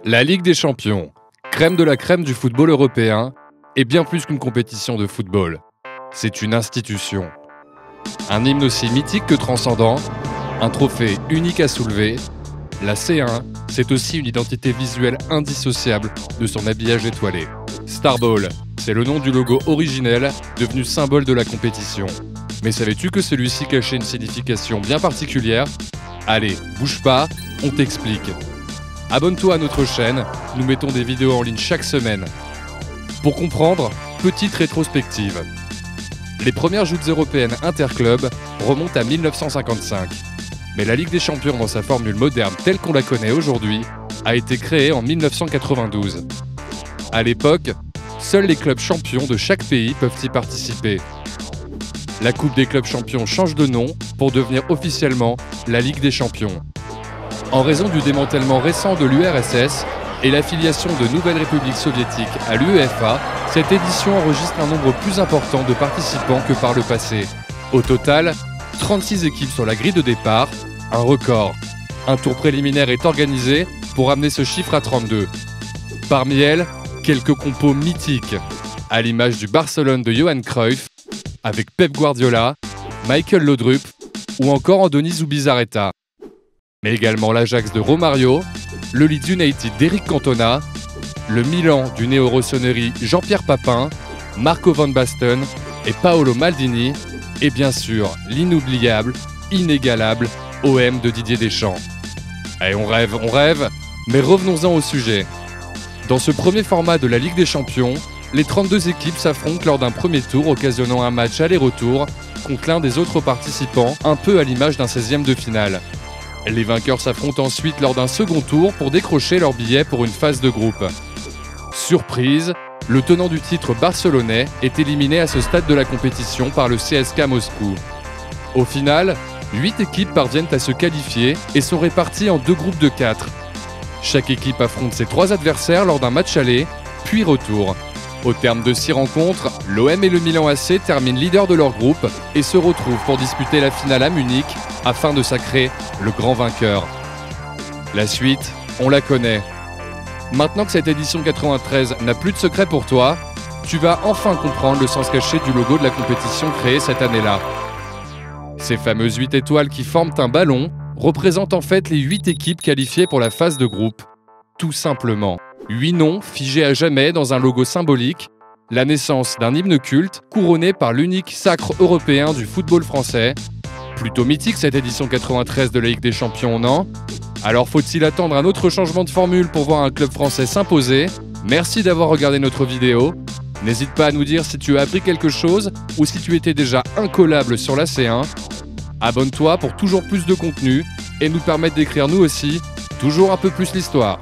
La Ligue des Champions, crème de la crème du football européen, est bien plus qu'une compétition de football. C'est une institution. Un hymne aussi mythique que transcendant, un trophée unique à soulever, la C1, c'est aussi une identité visuelle indissociable de son habillage étoilé. Starball, c'est le nom du logo originel devenu symbole de la compétition. Mais savais-tu que celui-ci cachait une signification bien particulière? Allez, bouge pas, on t'explique. Abonne-toi à notre chaîne, nous mettons des vidéos en ligne chaque semaine. Pour comprendre, petite rétrospective. Les premières joutes européennes interclubs remontent à 1955. Mais la Ligue des Champions dans sa formule moderne telle qu'on la connaît aujourd'hui a été créée en 1992. À l'époque, seuls les clubs champions de chaque pays peuvent y participer. La Coupe des clubs champions change de nom pour devenir officiellement la Ligue des Champions. En raison du démantèlement récent de l'URSS et l'affiliation de nouvelles républiques soviétiques à l'UEFA, cette édition enregistre un nombre plus important de participants que par le passé. Au total, 36 équipes sur la grille de départ, un record. Un tour préliminaire est organisé pour amener ce chiffre à 32. Parmi elles, quelques compos mythiques, à l'image du Barcelone de Johan Cruyff, avec Pep Guardiola, Michael Laudrup ou encore Andoni Zubizarreta. Mais également l'Ajax de Romario, le Leeds United d'Eric Cantona, le Milan du néo-rossoneri Jean-Pierre Papin, Marco van Basten et Paolo Maldini, et bien sûr l'inoubliable, inégalable OM de Didier Deschamps. Allez, on rêve, mais revenons-en au sujet. Dans ce premier format de la Ligue des Champions, les 32 équipes s'affrontent lors d'un premier tour occasionnant un match aller-retour contre l'un des autres participants, un peu à l'image d'un 16e de finale. Les vainqueurs s'affrontent ensuite lors d'un second tour pour décrocher leur billet pour une phase de groupe. Surprise, le tenant du titre barcelonais est éliminé à ce stade de la compétition par le CSKA Moscou. Au final, 8 équipes parviennent à se qualifier et sont réparties en deux groupes de 4. Chaque équipe affronte ses 3 adversaires lors d'un match aller, puis retour. Au terme de 6 rencontres, l'OM et le Milan AC terminent leaders de leur groupe et se retrouvent pour disputer la finale à Munich afin de sacrer le grand vainqueur. La suite, on la connaît. Maintenant que cette édition 93 n'a plus de secret pour toi, tu vas enfin comprendre le sens caché du logo de la compétition créée cette année-là. Ces fameuses 8 étoiles qui forment un ballon représentent en fait les 8 équipes qualifiées pour la phase de groupe. Tout simplement. 8 noms figés à jamais dans un logo symbolique, la naissance d'un hymne culte couronné par l'unique sacre européen du football français. Plutôt mythique cette édition 93 de la Ligue des Champions, non? Alors faut-il attendre un autre changement de formule pour voir un club français s'imposer? Merci d'avoir regardé notre vidéo. N'hésite pas à nous dire si tu as appris quelque chose ou si tu étais déjà incollable sur la C1. Abonne-toi pour toujours plus de contenu et nous permettre d'écrire nous aussi toujours un peu plus l'histoire.